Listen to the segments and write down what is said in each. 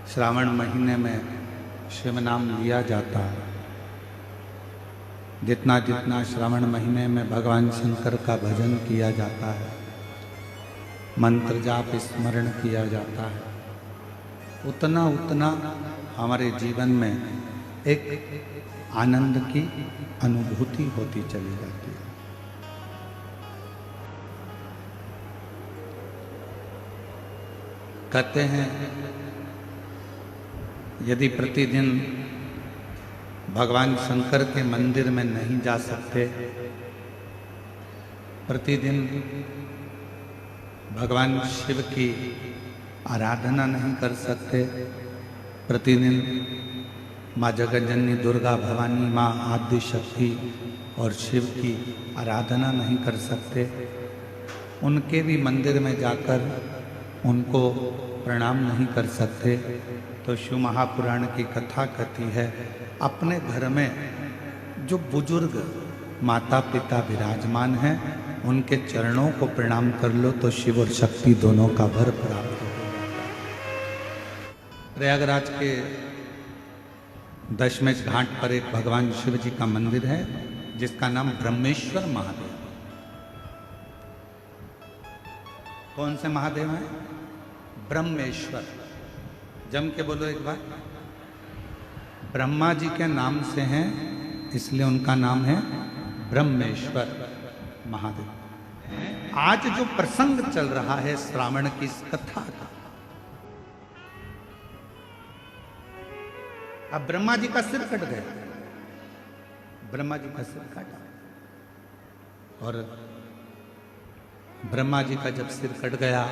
श्रावण महीने में शिव नाम लिया जाता है। जितना जितना श्रावण महीने में भगवान शंकर का भजन किया जाता है, मंत्र जाप स्मरण किया जाता है, उतना उतना हमारे जीवन में एक आनंद की अनुभूति होती चली जाती है। कहते हैं यदि प्रतिदिन भगवान शंकर के मंदिर में नहीं जा सकते, प्रतिदिन भगवान शिव की आराधना नहीं कर सकते, प्रतिदिन माँ जगतजननी दुर्गा भवानी माँ आदि शक्ति और शिव की आराधना नहीं कर सकते, उनके भी मंदिर में जाकर उनको प्रणाम नहीं कर सकते, तो शिव महापुराण की कथा कहती है अपने घर में जो बुजुर्ग माता पिता विराजमान हैं उनके चरणों को प्रणाम कर लो तो शिव और शक्ति दोनों का वर प्राप्त हो जाता है। प्रयागराज के दशमेश घाट पर एक भगवान शिव जी का मंदिर है जिसका नाम ब्रह्मेश्वर महादेव। कौन से महादेव हैं? ब्रह्मेश्वर। जम के बोलो एक बार। ब्रह्मा जी के नाम से हैं इसलिए उनका नाम है ब्रह्मेश्वर महादेव। आज जो प्रसंग चल रहा है श्रावण की इस कथा का, अब ब्रह्मा जी का सिर कट गया, ब्रह्मा जी का सिर काटा, और ब्रह्मा जी का जब सिर कट गया,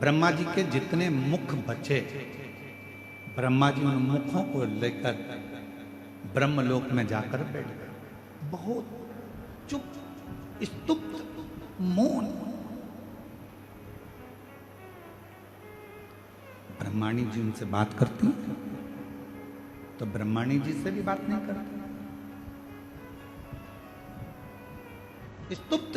ब्रह्मा जी के जितने मुख बचे, ब्रह्मा जी उन मुखों को लेकर ब्रह्मलोक में जाकर बैठ गए। बहुत चुप, स्तुप्त, मौन। ब्रह्माणी जी उनसे बात करती तो ब्रह्माणी जी से भी बात नहीं करती, स्तुप्त।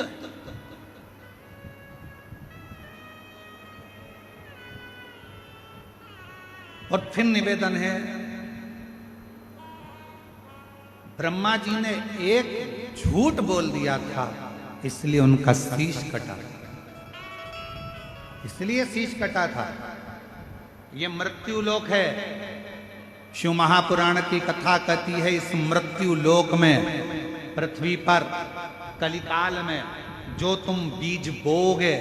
और फिर निवेदन है, ब्रह्मा जी ने एक झूठ बोल दिया था इसलिए उनका शीश कटा, इसलिए शीश कटा था। ये मृत्यु लोक है। शिव महापुराण की कथा कहती है इस मृत्यु लोक में, पृथ्वी पर कलिकाल में जो तुम बीज बोओगे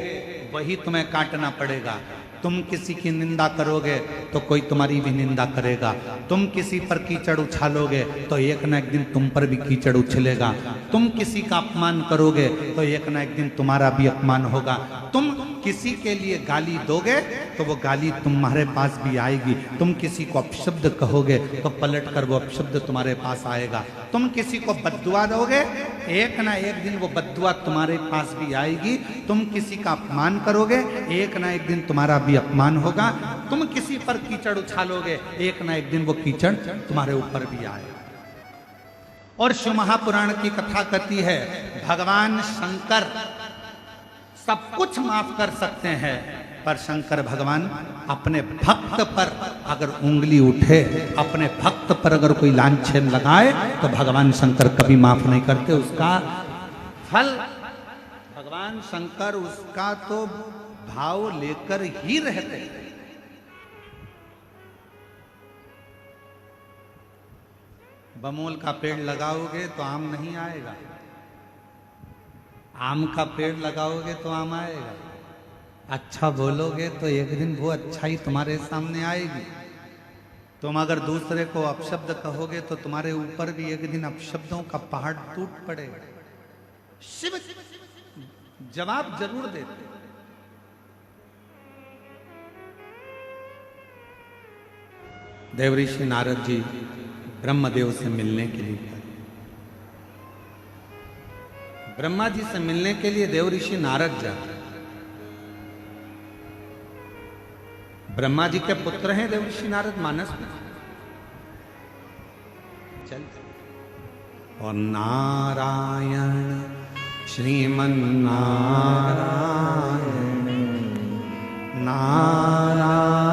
वही तुम्हें काटना पड़ेगा। तुम किसी की निंदा करोगे तो कोई तुम्हारी भी निंदा करेगा, तुम किसी पर कीचड़ उछालोगे तो एक ना एक दिन तुम पर भी कीचड़ उछलेगा, तुम किसी का अपमान करोगे तो एक ना एक दिन तुम्हारा भी अपमान होगा, तुम किसी के लिए गाली दोगे तो वो गाली तुम्हारे पास भी आएगी, तुम किसी को अपशब्द कहोगे तो पलट कर वो अपशब्द तुम्हारे पास आएगा, तुम किसी को बद्दुआ दोगे एक ना एक दिन वो बद्दुआ तुम्हारे पास भी आएगी, तुम किसी का अपमान करोगे एक ना एक दिन तुम्हारा भी अपमान होगा, तुम किसी पर कीचड़ उछालोगे एक ना एक दिन वो कीचड़ तुम्हारे ऊपर भी आएगा। और शिव महापुराण की कथा कहती है भगवान शंकर सब कुछ माफ कर सकते हैं, पर शंकर भगवान अपने भक्त पर अगर उंगली उठे, अपने भक्त पर अगर कोई लांछन लगाए तो भगवान शंकर कभी माफ नहीं करते। उसका फल भगवान शंकर उसका तो भाव लेकर ही रहते हैं। बमोल का पेड़ लगाओगे तो आम नहीं आएगा, आम का पेड़ लगाओगे तो आम आएगा, अच्छा बोलोगे तो एक दिन वो अच्छाई तुम्हारे सामने आएगी, तुम अगर दूसरे को अपशब्द कहोगे तो तुम्हारे ऊपर भी एक दिन अपशब्दों का पहाड़ टूट पड़ेगा। शिव जवाब जरूर देते। देवऋषि नारद जी ब्रह्मदेव से मिलने के लिए, ब्रह्मा जी से मिलने के लिए देवऋषि नारद जाते। ब्रह्मा जी के पुत्र हैं देवऋषि नारद मानस में। चल और नारायण श्रीमन नारायण नारायण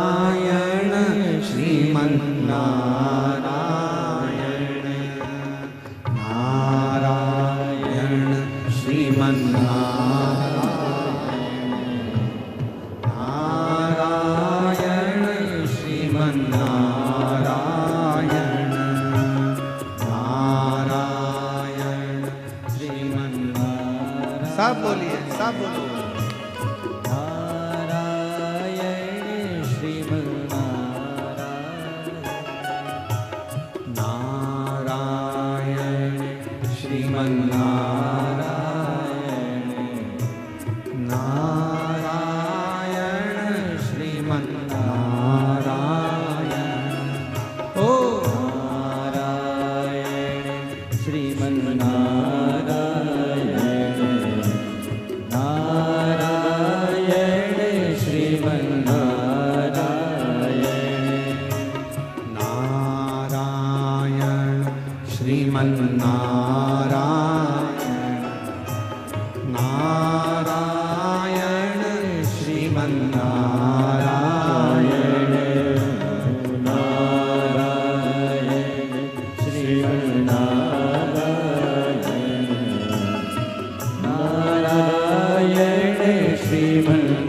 नारायण नारायण श्रीमन्नारायण नारायण श्रीमन्नारायण।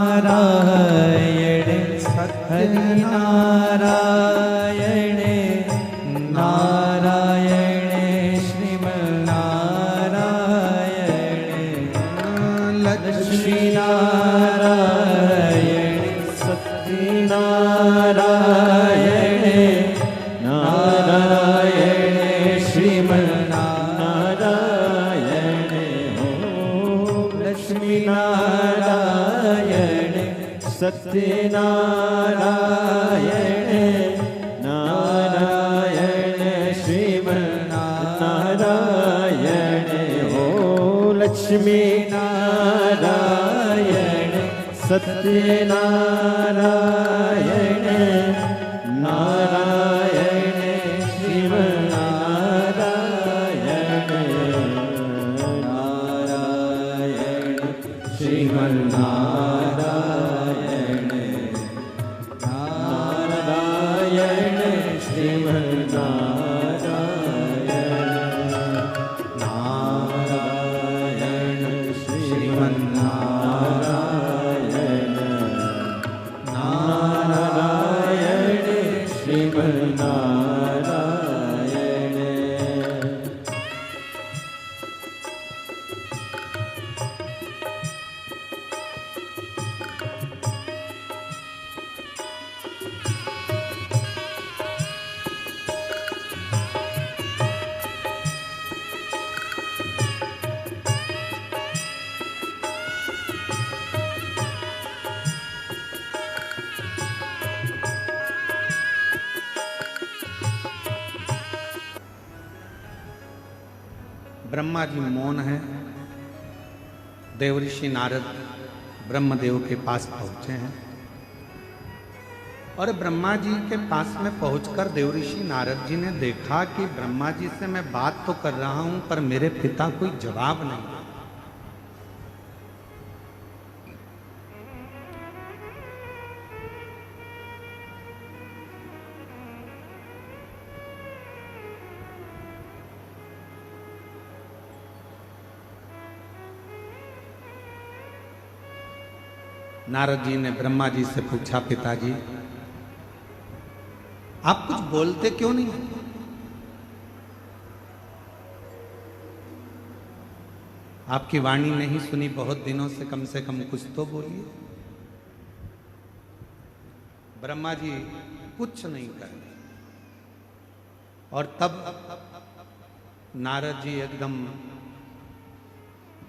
नारायण हरि नारायण नारायण श्रीमन्नारायण लक्ष्मी नारायण सत्यनारायण नारायण श्रीमन्नारायण ओम लक्ष्मी नारायण सत्यनारायण नारायण श्रीमन्नारायण हो लक्ष्मी नारायण सत्यनारायण नारायण श्रीमन्नारायण नारायण श्रीमन्नारायण नारायण श्रीमन्नारायण नारायण श्रीमन्नारायण नारायण श्रीमन्नारायण। ब्रह्मा जी मौन है। देवऋषि नारद ब्रह्मदेव के पास पहुंचे हैं और ब्रह्मा जी के पास में पहुंचकर देवऋषि नारद जी ने देखा कि ब्रह्मा जी से मैं बात तो कर रहा हूं पर मेरे पिता कोई जवाब नहीं। नारद जी ने ब्रह्मा जी से पूछा, पिताजी आप कुछ बोलते क्यों नहीं? आपकी वाणी नहीं सुनी बहुत दिनों से, कम कुछ तो बोलिए। ब्रह्मा जी कुछ नहीं कर रहे और तब नारद जी एकदम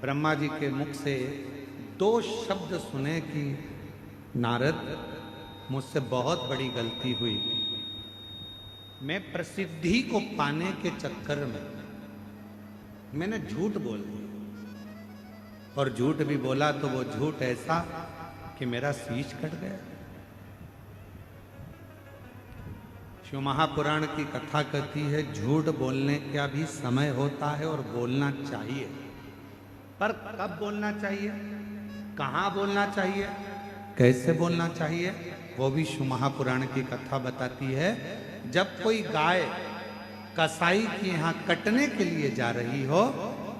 ब्रह्मा जी के मुख से दो शब्द सुने कि नारद मुझसे बहुत बड़ी गलती हुई। मैं प्रसिद्धि को पाने के चक्कर में मैंने झूठ बोल दिया और झूठ भी बोला तो वो झूठ ऐसा कि मेरा शीश कट गया। शिव महापुराण की कथा कहती है झूठ बोलने का भी समय होता है और बोलना चाहिए, पर कब बोलना चाहिए, कहाँ बोलना चाहिए, कैसे बोलना चाहिए, वो भी शिव महापुराण की कथा बताती है। जब कोई गाय कसाई के यहाँ कटने के लिए जा रही हो,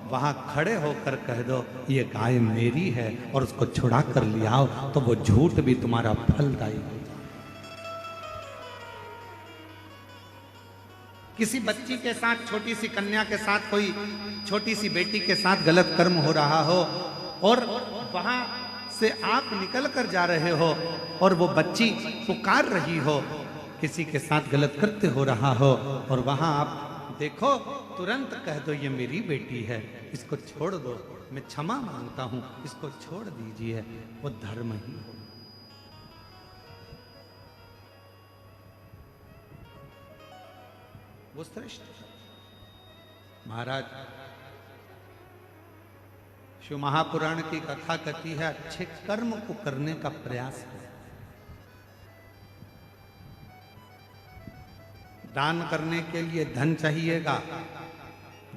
वहां खड़े होकर कह दो ये गाय मेरी है और उसको छुड़ा कर ले आओ, तो वो झूठ भी तुम्हारा फलदायी हो। किसी बच्ची के साथ, छोटी सी कन्या के साथ, कोई छोटी सी बेटी के साथ गलत कर्म हो रहा हो और वहां से आप निकल कर जा रहे हो और वो बच्ची पुकार रही हो, किसी के साथ गलत कृत्य हो रहा हो और वहां आप देखो, तुरंत कह दो ये मेरी बेटी है, इसको छोड़ दो, मैं क्षमा मांगता हूं, इसको छोड़ दीजिए, वो धर्म ही हो। वो श्रेष्ठ है। महाराज शिव महापुराण की कथा कहती है अच्छे कर्म को करने का प्रयास है। दान करने के लिए धन चाहिएगा,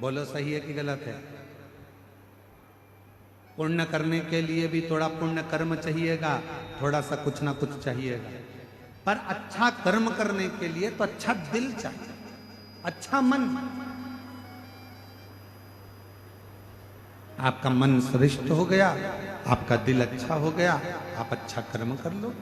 बोलो सही है कि गलत है। पुण्य करने के लिए भी थोड़ा पुण्य कर्म चाहिएगा, थोड़ा सा कुछ ना कुछ चाहिएगा, पर अच्छा कर्म करने के लिए तो अच्छा दिल चाहिए, अच्छा मन। आपका मन श्रेष्ठ हो गया, आपका दिल अच्छा हो गया, आप अच्छा कर्म कर लो।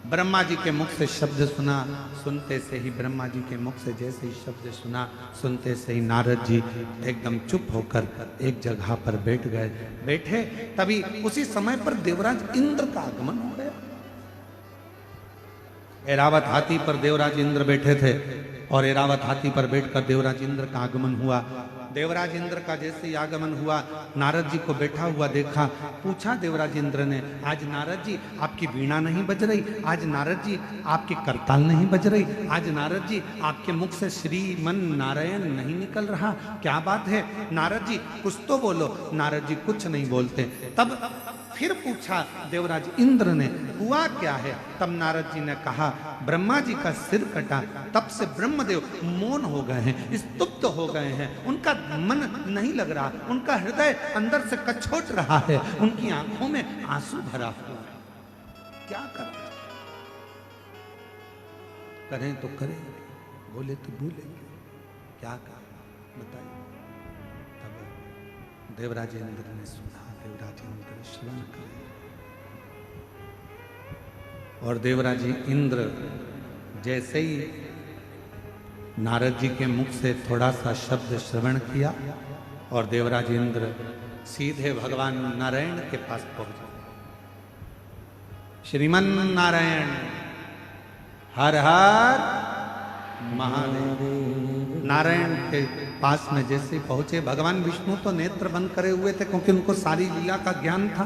ब्रह्मा जी के मुख से शब्द सुना, सुनते से ही ब्रह्मा जी के मुख से जैसे ही शब्द सुना, सुनते से ही नारद जी एकदम चुप होकर एक जगह पर बैठ गए। बैठे तभी उसी समय पर देवराज इंद्र का आगमन हो गया। ऐरावत हाथी पर देवराज इंद्र बैठे थे और ऐरावत हाथी पर बैठकर देवराज इंद्र का आगमन हुआ। देवराज इंद्र का जैसे ही आगमन हुआ, नारद जी को बैठा हुआ देखा, पूछा देवराज इंद्र ने, आज नारद जी आपकी वीणा नहीं बज रही, आज नारद जी आपकी करताल नहीं बज रही, आज नारद जी आपके मुख से श्रीमन नारायण नहीं निकल रहा, क्या बात है नारद जी, कुछ तो बोलो। नारद जी कुछ नहीं बोलते। तब फिर पूछा देवराज इंद्र ने, हुआ क्या है? तब नारद जी ने कहा, ब्रह्मा जी का सिर कटा, तब से ब्रह्मदेव मौन हो गए हैं, स्तुप्त हो गए हैं, उनका मन नहीं लग रहा, उनका हृदय अंदर से कछोट रहा है, उनकी आंखों में आंसू भरा हुआ है, क्या करें? करें तो करें, बोले तो भूलेंगे, क्या करें बताइए। तब देवराज इंद्र ने सुना, देवराज इंद्र श्रवण करे और देवराज इंद्र जैसे ही नारद जी के मुख से थोड़ा सा शब्द श्रवण किया और देवराज इंद्र सीधे भगवान नारायण के पास पहुंचे। श्रीमन नारायण हर हर महादेव। नारायण के पास में जैसे पहुंचे, भगवान विष्णु तो नेत्र बंद करे हुए थे क्योंकि उनको सारी लीला का ज्ञान था।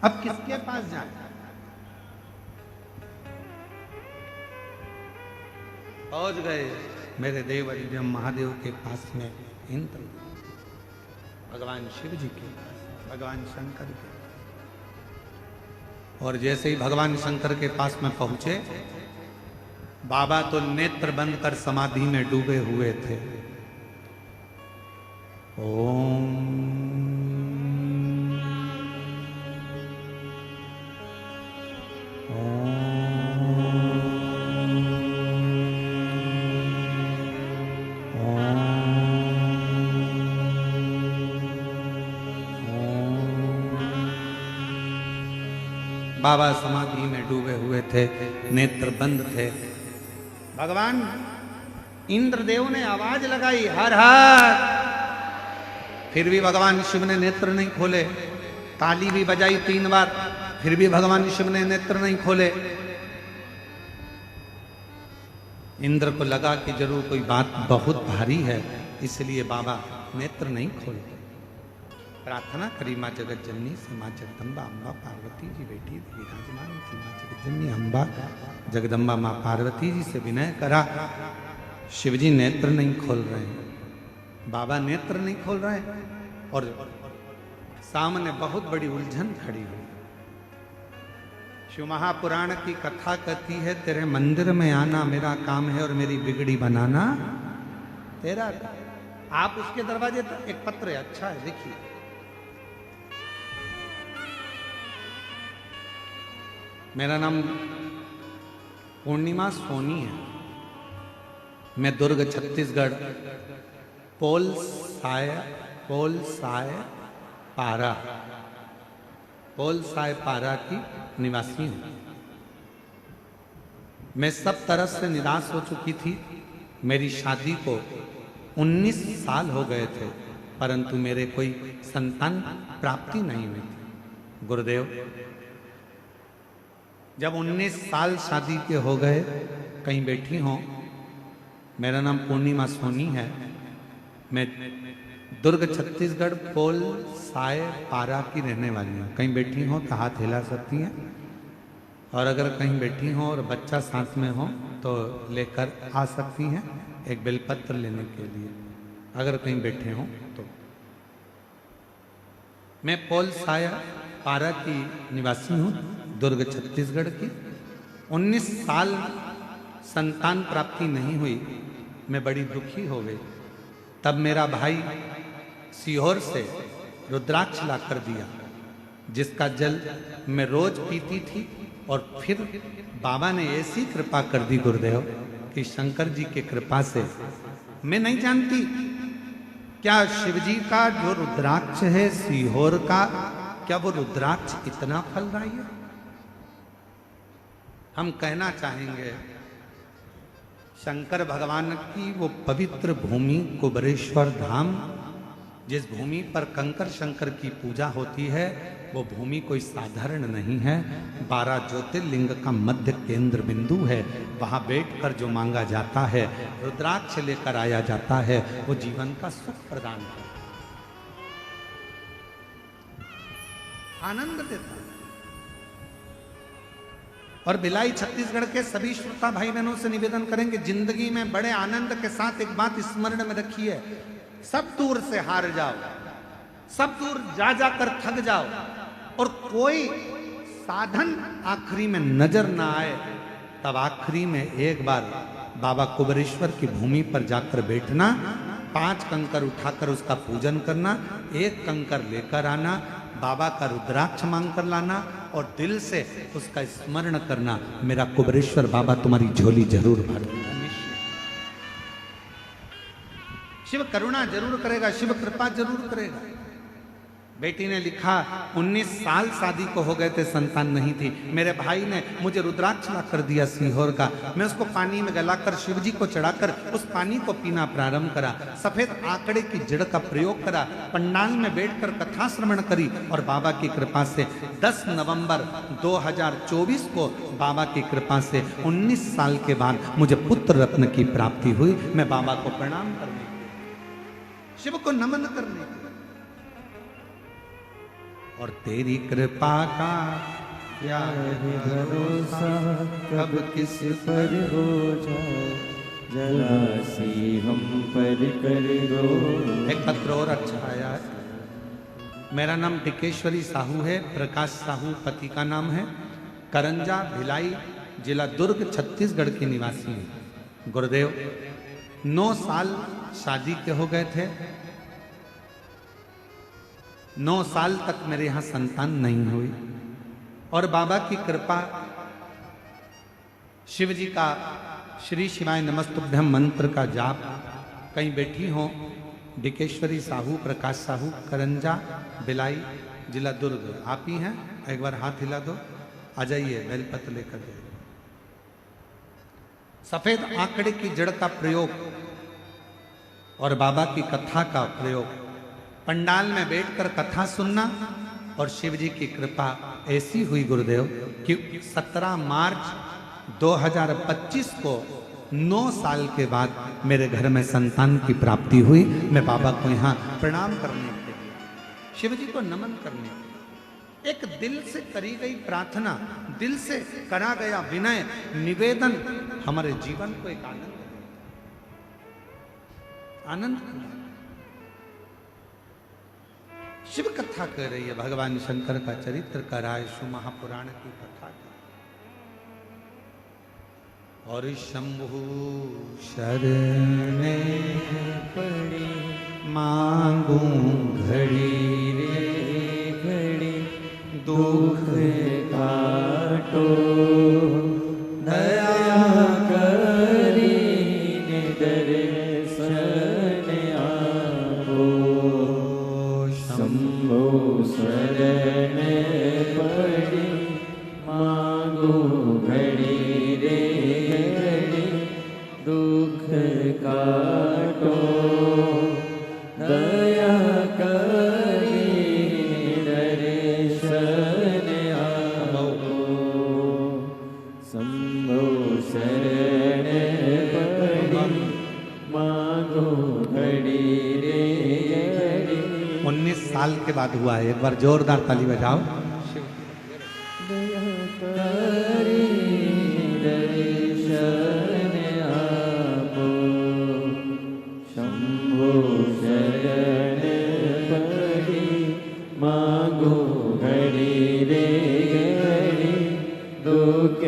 अब किसके पास जाए? पहुंच गए मेरे देव अधिदेव महादेव के पास में, इंद्र, भगवान शिव जी के, भगवान शंकर के। और जैसे ही भगवान शंकर के पास में पहुंचे, बाबा तो नेत्र बंद कर समाधि में डूबे हुए थे। ओम बाबा समाधि में डूबे हुए थे, नेत्र बंद थे। भगवान इंद्रदेव ने आवाज लगाई, हर हर। फिर भी भगवान शिव ने नेत्र नहीं खोले। ताली भी बजाई 3 बार, फिर भी भगवान शिव ने नेत्र नहीं खोले। इंद्र को लगा कि जरूर कोई बात बहुत भारी है, इसलिए बाबा नेत्र नहीं खोले। प्रार्थना करी माँ जगत जननी से, माँ जगदम्बा अम्बा पार्वती जी बेटी विराजमान थी। माँ जगत जननी अम्बा जगदम्बा माँ पार्वती जी से विनय करा। शिवजी नेत्र नहीं खोल रहे हैं, बाबा नेत्र नहीं खोल रहे हैं और सामने बहुत बड़ी उलझन खड़ी हुई। शिव महापुराण की कथा कहती है, तेरे मंदिर में आना मेरा काम है और मेरी बिगड़ी बनाना तेरा काम। आप उसके दरवाजे तक, एक पत्र है, अच्छा है, देखिए। मेरा नाम पूर्णिमा सोनी है। मैं दुर्ग छत्तीसगढ़ पोल साय पारा की निवासी हूं। मैं सब तरह से निराश हो चुकी थी। मेरी शादी को 19 साल हो गए थे, परंतु मेरे कोई संतान प्राप्ति नहीं हुई थी। गुरुदेव, जब 19 साल शादी के हो गए, कहीं बैठी हो, मेरा नाम पूर्णिमा सोनी है। मैं दुर्ग छत्तीसगढ़ पोल साय पारा की रहने वाली हूँ। कहीं बैठी हो तो हाथ हिला सकती हैं, और अगर कहीं बैठी हो और बच्चा साथ में हो तो लेकर आ सकती हैं एक बेलपत्र लेने के लिए, अगर कहीं बैठे हो तो। मैं पोल साय पारा की निवासी हूँ, दुर्ग छत्तीसगढ़ की। 19 साल संतान प्राप्ति नहीं हुई। मैं बड़ी दुखी हो गई। तब मेरा भाई सीहोर से रुद्राक्ष ला कर दिया, जिसका जल मैं रोज पीती थी। और फिर बाबा ने ऐसी कृपा कर दी गुरुदेव कि शंकर जी की कृपा से, मैं नहीं जानती क्या शिव जी का जो रुद्राक्ष है सीहोर का, क्या वो रुद्राक्ष इतना फलदायी है? हम कहना चाहेंगे, शंकर भगवान की वो पवित्र भूमि कुबरेश्वर धाम, जिस भूमि पर कंकर शंकर की पूजा होती है, वो भूमि कोई साधारण नहीं है। 12 ज्योतिर्लिंग का मध्य केंद्र बिंदु है। वहां बैठकर जो मांगा जाता है, रुद्राक्ष लेकर आया जाता है, वो जीवन का सुख प्रदान करता है, आनंद देता है। और भिलाई छत्तीसगढ़ के सभी श्रोता भाई बहनों से निवेदन करेंगे, जिंदगी में बड़े आनंद के साथ एक बात स्मरण में रखिए, सब दूर से हार जाओ, सब दूर जा जाकर थक जाओ, और कोई साधन आखिरी में नजर ना आए, तब आखिरी में एक बार बाबा कुबरेश्वर की भूमि पर जाकर बैठना, 5 कंकर उठाकर उसका पूजन करना, 1 कंकर लेकर आना, बाबा का रुद्राक्ष मांग कर लाना, और दिल से उसका स्मरण करना, मेरा कुबरेश्वर बाबा तुम्हारी झोली जरूर भर देगा। शिव करुणा जरूर करेगा, शिव कृपा जरूर करेगा। बेटी ने लिखा, 19 साल शादी को हो गए थे, संतान नहीं थी। मेरे भाई ने मुझे रुद्राक्ष ला कर दिया सीहोर का। मैं उसको पानी में गलाकर शिव जी को चढ़ाकर उस पानी को पीना प्रारंभ करा। सफेद आंकड़े की जड़ का प्रयोग करा, पंडाल में बैठकर कथा श्रवण करी, और बाबा की कृपा से 10 नवंबर 2024 को बाबा की कृपा से 19 साल के बाद मुझे पुत्र रत्न की प्राप्ति हुई। मैं बाबा को प्रणाम करने, शिव को नमन करने, और तेरी कृपा का क्या है भरोसा, कब किस पर हो जाए, जरा सी हम पर कर दो। एक पत्र और अच्छा आया है। मेरा नाम टिकेश्वरी साहू है, प्रकाश साहू पति का नाम है। करंजा भिलाई जिला दुर्ग छत्तीसगढ़ के निवासी हैं। गुरुदेव, 9 साल शादी के हो गए थे। 9 साल तक मेरे यहां संतान नहीं हुई, और बाबा की कृपा, शिव जी का श्री शिवाय नमस्तुभ्यम मंत्र का जाप, कहीं बैठी हो, डिकेश्वरी साहू, प्रकाश साहू, करंजा भिलाई जिला दुर्ग, आप ही हैं? एक बार हाथ हिला दो, आ जाइए, बेलपत्र लेकर जाइए। सफेद आंकड़े की जड़ का प्रयोग और बाबा की कथा का प्रयोग, पंडाल में बैठकर कथा सुनना, और शिव जी की कृपा ऐसी हुई गुरुदेव कि 17 मार्च 2025 को 9 साल के बाद मेरे घर में संतान की प्राप्ति हुई। मैं बाबा को यहाँ प्रणाम करने के लिए, शिव जी को नमन करने के लिए, एक दिल से करी गई प्रार्थना, दिल से करा गया विनय निवेदन हमारे जीवन को एक आनंद शिव कथा कर रही है, भगवान शंकर का चरित्र कर रहा है, शिव महापुराण की कथा। और शंभु शरणे पड़ी मांगू घड़ी रे घड़ी दुख काटो दया करी दर्शन आपो शंभो शरण पड़ी मांगो घड़ी रे घड़ी दुख काटो दया करी दर्शन आपो शंभो शरण पड़ी मांगो घड़ी रे घड़ी 19 साल के बाद हुआ है। एक बार जोरदार ताली बजाओ। दया करी दर्शन आपो शंभो शरण पड़ी मांगो घड़ी रे घड़ी दुख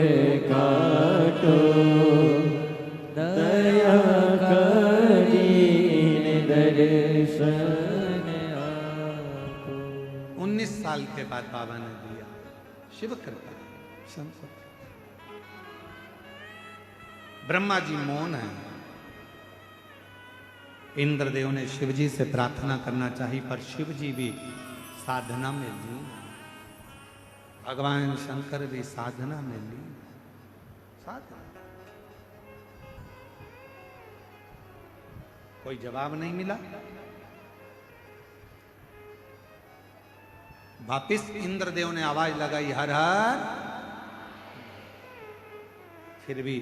काटो दया करी दर्शन आपो 19 साल के बाद बाबा ने दिया। शिव कृपा। ब्रह्मा जी मौन है। इंद्रदेव ने शिव जी से प्रार्थना करना चाहिए, पर शिव जी भी साधना में लीन। भगवान शंकर भी साधना में लीन। साधना। कोई जवाब नहीं मिला। वापिस इंद्रदेव ने आवाज लगाई, हर हर। फिर भी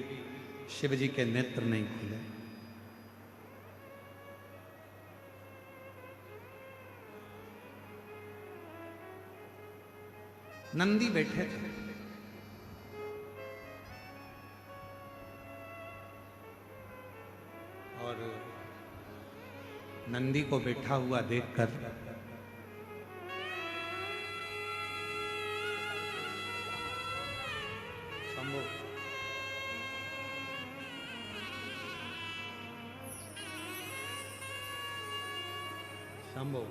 शिव जी के नेत्र नहीं खुले। नंदी बैठे थे। और नंदी को बैठा हुआ देखकर शंभो शंभो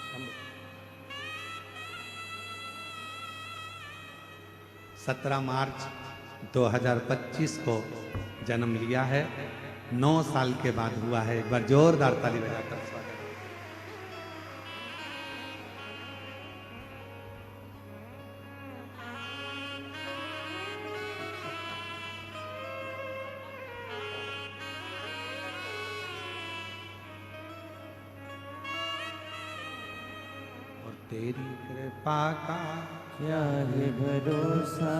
शंभो 17 मार्च 2025 को जन्म लिया है। 9 साल के बाद हुआ है। एक बार जोरदार ताली बजाकर स्वागत। और तेरी कृपा का क्या है भरोसा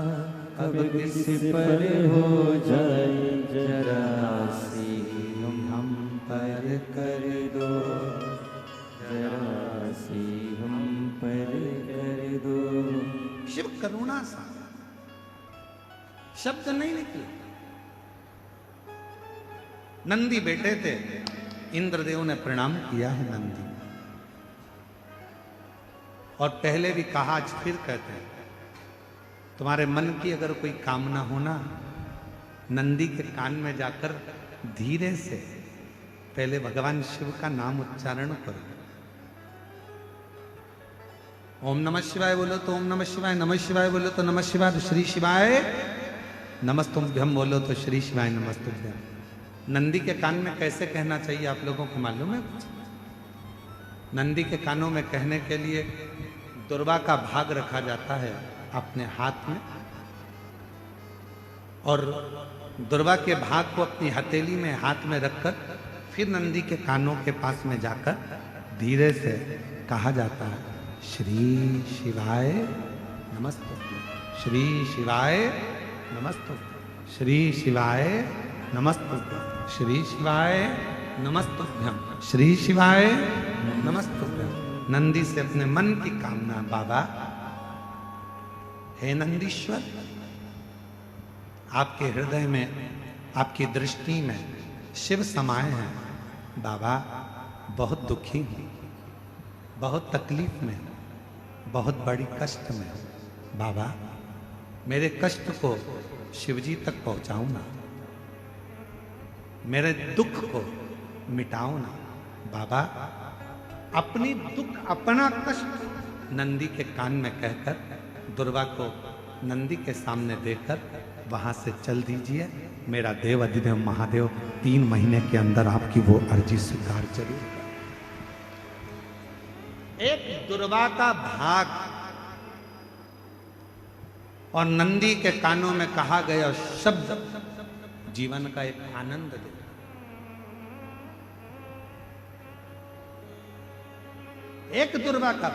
अब किस पर हो जाए जरा सी हम पर कर दो जरा सी हम पर कर दो। शिव करुणा सा शब्द नहीं निकले। नंदी बैठे थे। इंद्रदेव ने प्रणाम किया है नंदी। और पहले भी कहा, आज फिर कहते हैं, तुम्हारे मन की अगर कोई कामना हो ना, नंदी के कान में जाकर धीरे से पहले भगवान शिव का नाम उच्चारण करो। ओम नमः शिवाय बोलो तो ओम नमः शिवाय, नमः शिवाय बोलो तो नमः शिवाय, तो श्री शिवाय नमस्तुभ्यम बोलो तो श्री शिवाय नमस्तुभ्यम। नंदी के कान में कैसे कहना चाहिए आप लोगों को मालूम है? नंदी के कानों में कहने के लिए दुर्वा का भाग रखा जाता है अपने हाथ में, और दुर्वा के भाग को अपनी हथेली में हाथ में रखकर फिर नंदी के कानों के पास में जाकर धीरे से कहा जाता है, श्री शिवाय नमस्तुभ्यं, श्री शिवाय नमस्तुभ्यं, श्री शिवाय नमस्तुभ्यं, श्री शिवाय नमस्तुभ्यं, श्री शिवाय नमस्तुभ्यं। नंदी से अपने मन की कामना, बाबा हे नंदीश्वर, आपके हृदय में, आपकी दृष्टि में शिव समाये हैं। बाबा बहुत दुखी हूं, बहुत तकलीफ में, बहुत बड़ी कष्ट में। बाबा मेरे कष्ट को शिवजी तक पहुंचाऊं ना, मेरे दुख को मिटाओ ना बाबा। अपनी दुख अपना कष्ट नंदी के कान में कहकर दुर्वा को नंदी के सामने देकर वहां से चल दीजिए। मेरा देव अधिदेव महादेव 3 महीने के अंदर आपकी वो अर्जी स्वीकार जरूर। एक दुर्वा का भाग और नंदी के कानों में कहा गया शब्द जीवन का एक आनंद दे। एक दुर्वा का,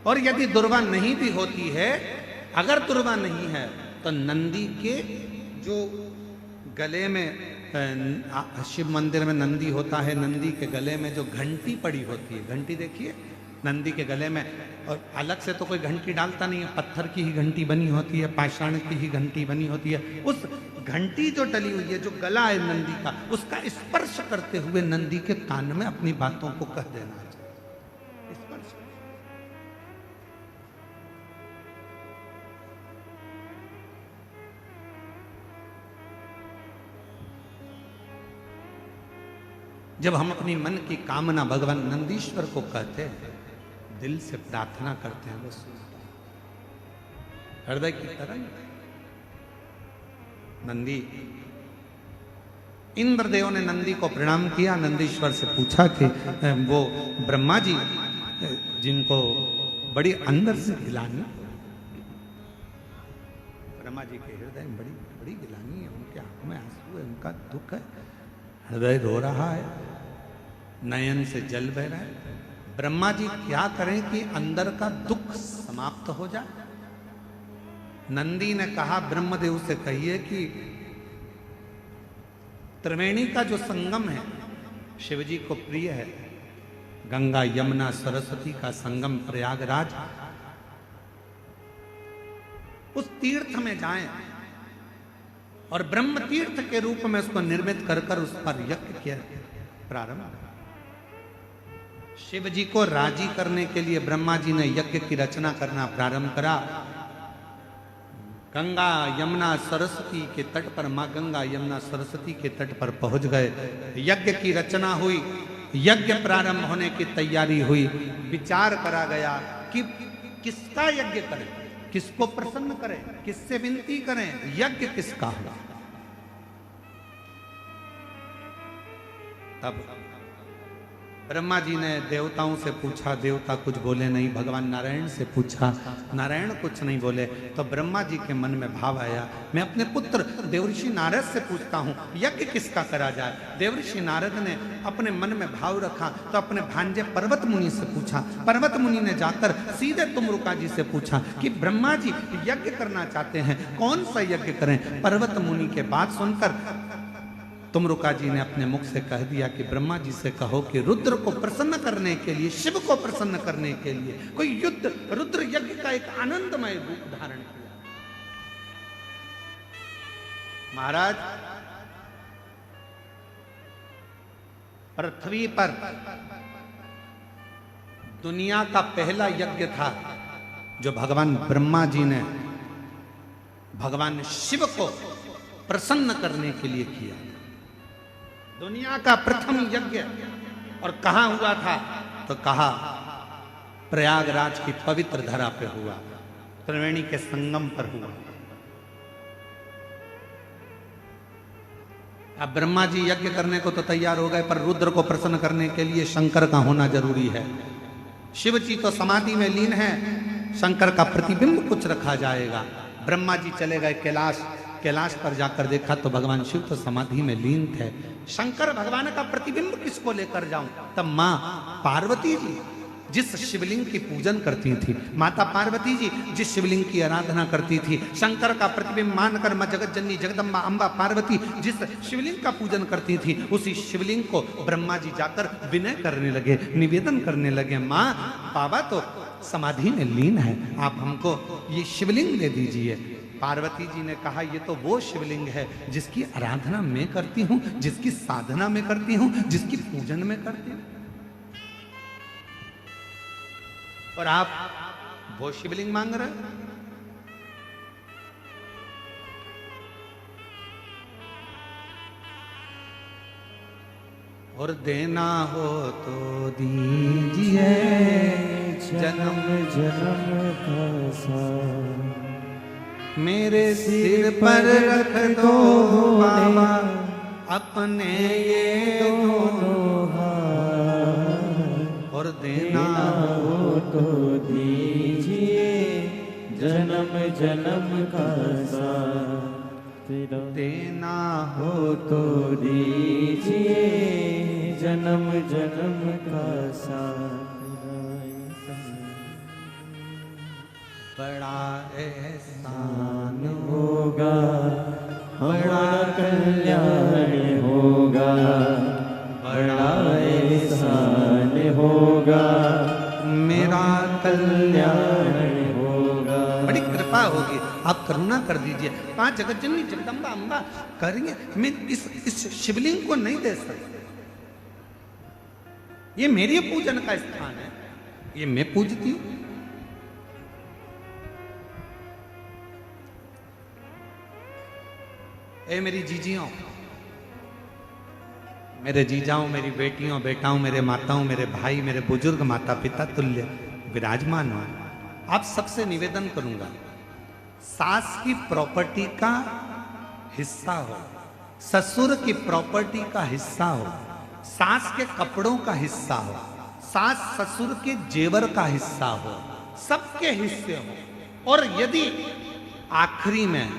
और यदि दुर्वा नहीं भी होती है, अगर दुर्वा नहीं है तो नंदी के जो गले में, शिव मंदिर में नंदी होता है, नंदी के गले में जो घंटी पड़ी होती है, घंटी देखिए नंदी के गले में, और अलग से तो कोई घंटी डालता नहीं है, पत्थर की ही घंटी बनी होती है, पाषाण की ही घंटी बनी होती है। उस घंटी जो डली हुई है, जो गला है नंदी का, उसका स्पर्श करते हुए नंदी के कान में अपनी बातों को कह देना चाहिए। स्पर्श। जब हम अपनी मन की कामना भगवान नंदीश्वर को कहते हैं, दिल से प्रार्थना करते हैं, वो सुनता है। हृदय की तरंग। नंदी, इंद्रदेव ने नंदी को प्रणाम किया, नंदीश्वर से पूछा कि वो ब्रह्मा जी जिनको बड़ी अंदर से गिलानी, ब्रह्मा जी के हृदय में बड़ी बड़ी गिलानी है, उनके आंखों में आंसू है, उनका दुख है, हृदय रो रहा है, नयन से जल बह रहा है। ब्रह्मा जी क्या करें कि अंदर का दुख समाप्त हो जाए? नंदी ने कहा, ब्रह्मदेव से कहिए कि त्रिवेणी का जो संगम है शिवजी को प्रिय है, गंगा यमुना सरस्वती का संगम प्रयागराज, उस तीर्थ में जाएं और ब्रह्म तीर्थ के रूप में उसको निर्मित कर कर उस पर यज्ञ किया प्रारंभ। शिव जी को राजी करने के लिए ब्रह्मा जी ने यज्ञ की रचना करना प्रारंभ करा। गंगा यमुना सरस्वती के तट पर, मां गंगा यमुना सरस्वती के तट पर पहुंच गए, यज्ञ की रचना हुई, यज्ञ प्रारंभ होने की तैयारी हुई। विचार करा गया कि किसका यज्ञ करें, किसको प्रसन्न करें, किससे विनती करें, यज्ञ किसका होगा। तब ब्रह्मा जी ने देवताओं से पूछा, देवता कुछ बोले नहीं। भगवान नारायण से पूछा, नारायण कुछ नहीं बोले। तो ब्रह्मा जी के मन में भाव आया, मैं अपने पुत्र देवऋषि नारद से पूछता हूँ यज्ञ किसका करा जाए। देवऋषि नारद ने अपने मन में भाव रखा तो अपने भांजे पर्वत मुनि से पूछा। पर्वत मुनि ने जाकर सीधे तुमरुका जी से पूछा कि ब्रह्मा जी यज्ञ करना चाहते हैं, कौन सा यज्ञ करें। पर्वत मुनि के बात सुनकर तुमरुका जी ने अपने मुख से कह दिया कि ब्रह्मा जी से कहो कि रुद्र को प्रसन्न करने के लिए, शिव को प्रसन्न करने के लिए कोई युद्ध, रुद्र यज्ञ का एक आनंदमय रूप धारण किया। महाराज, पृथ्वी पर दुनिया का पहला यज्ञ था जो भगवान ब्रह्मा जी ने भगवान शिव को प्रसन्न करने के लिए किया। दुनिया का प्रथम यज्ञ, और कहां हुआ था तो कहा प्रयागराज की पवित्र धरा पे हुआ, त्रिवेणी के संगम पर हुआ। अब ब्रह्मा जी यज्ञ करने को तो तैयार हो गए, पर रुद्र को प्रसन्न करने के लिए शंकर का होना जरूरी है। शिव जी तो समाधि में लीन है, शंकर का प्रतिबिंब कुछ रखा जाएगा। ब्रह्मा जी चले गए कैलाश, कैलाश पर जाकर देखा तो भगवान शिव तो समाधि में लीन थे। शंकर भगवान का प्रतिबिंब किसको लेकर जाऊं? तब मां पार्वती जी जिस शिवलिंग की पूजन करती थी, माता पार्वती जी जिस शिवलिंग की आराधना करती थी, शंकर का प्रतिबिंब मानकर मां जगत जननी जगदम्बा अंबा पार्वती जिस शिवलिंग का पूजन करती थी, उसी शिवलिंग को ब्रह्मा जी जाकर विनय करने लगे, निवेदन करने लगे, मां बाबा तो समाधि में लीन है, आप हमको ये शिवलिंग दे दीजिए। पार्वती जी ने कहा, ये तो वो शिवलिंग है जिसकी आराधना मैं करती हूं, जिसकी साधना मैं करती हूं, जिसकी पूजन मैं करती हूं, और आप वो शिवलिंग मांग रहे हैं। और देना हो तो दीजिए जन्म जन्म का साथ, मेरे सिर पर रख दो बाबा अपने ये दोनों हाथ, और देना हो तो दीजिए जन्म जन्म का साथ, देना हो हो तो दीजिए जन्म जन्म का साथ। बड़ा एहसान होगा बड़ा कल्याण होगा, बड़ा एहसान होगा मेरा कल्याण होगा। बड़ी कृपा होगी, आप करुणा कर दीजिए। 5 जगत जननी जगदम्बा अम्बा करेंगे। मैं इस शिवलिंग को नहीं दे सकता, ये मेरे पूजन का स्थान है, ये मैं पूजती हूं। ए मेरी जीजियों, मेरे जीजाओं, मेरी बेटियों बेटाओं, मेरे माताओं, मेरे भाई, मेरे बुजुर्ग माता पिता तुल्य विराजमान हो, आप सबसे निवेदन करूंगा, सास की प्रॉपर्टी का हिस्सा हो, ससुर की प्रॉपर्टी का हिस्सा हो, सास के कपड़ों का हिस्सा हो, सास ससुर के जेवर का हिस्सा हो, सबके हिस्से हो। और यदि आखिरी में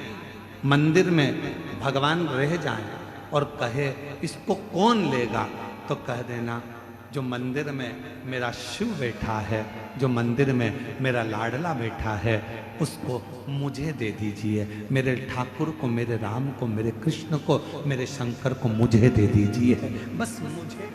मंदिर में भगवान रह जाए और कहे इसको कौन लेगा, तो कह देना जो मंदिर में मेरा शिव बैठा है, जो मंदिर में मेरा लाडला बैठा है, उसको मुझे दे दीजिए। मेरे ठाकुर को, मेरे राम को, मेरे कृष्ण को, मेरे शंकर को मुझे दे दीजिए, बस मुझे।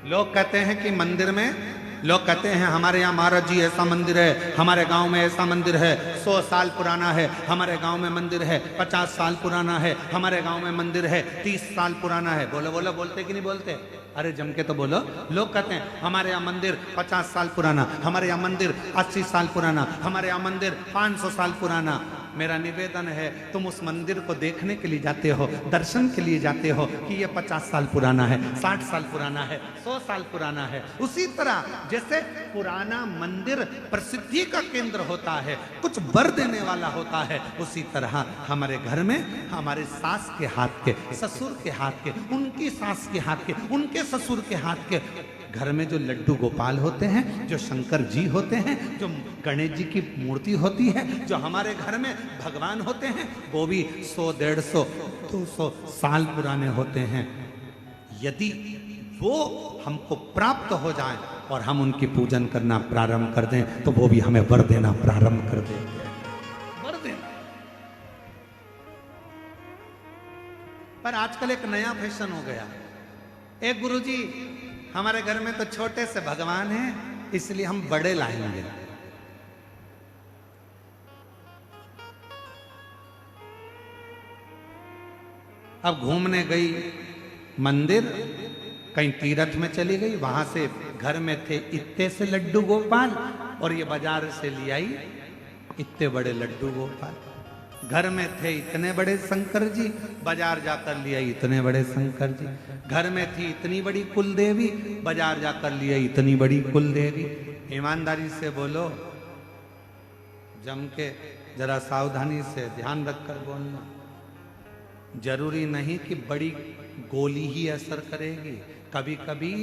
लोग कहते हैं कि मंदिर में, लोग कहते हैं हमारे यहाँ महाराज जी ऐसा मंदिर है, हमारे गांव में ऐसा मंदिर है, 100 साल पुराना है, हमारे गांव में मंदिर है 50 साल पुराना है, हमारे गांव में मंदिर है 30 साल पुराना है। बोलो बोलो, बोलते कि नहीं बोलते? अरे जम के तो बोलो। लोग कहते हैं हमारे यहाँ मंदिर 50 साल पुराना, हमारे यहाँ मंदिर 80 साल पुराना, हमारे यहाँ मंदिर 500 साल पुराना। मेरा निवेदन है, तुम उस मंदिर को देखने के लिए जाते हो, दर्शन के लिए जाते हो कि ये 50 साल पुराना है, 60 साल पुराना है, 100 साल पुराना है। उसी तरह जैसे पुराना मंदिर प्रसिद्धि का केंद्र होता है, कुछ वर देने वाला होता है, उसी तरह हमारे घर में हमारे सास के हाथ के, ससुर के हाथ के, उनकी सास के हाथ के, उनके ससुर के हाथ के, घर में जो लड्डू गोपाल होते हैं, जो शंकर जी होते हैं, जो गणेश जी की मूर्ति होती है, जो हमारे घर में भगवान होते हैं, वो भी 100, 150, 200 साल पुराने होते हैं। यदि वो हमको प्राप्त हो जाए और हम उनकी पूजन करना प्रारंभ कर दें, तो वो भी हमें वर देना प्रारंभ कर दें, वर देना। पर आजकल एक नया फैशन हो गया, एक गुरुजी हमारे घर में तो छोटे से भगवान हैं, इसलिए हम बड़े लाएंगे। अब घूमने गई मंदिर, कहीं तीर्थ में चली गई, वहां से घर में थे इतने से लड्डू गोपाल और ये बाजार से ले आई इतने बड़े लड्डू गोपाल। घर में थे इतने बड़े शंकर जी, बाजार जाकर लिया इतने बड़े शंकर जी। घर में थी इतनी बड़ी कुल देवी, बाजार जाकर लिया इतनी बड़ी कुल देवी। ईमानदारी से बोलो, जम के जरा सावधानी से ध्यान रखकर बोलना। जरूरी नहीं कि बड़ी गोली ही असर करेगी, कभी कभी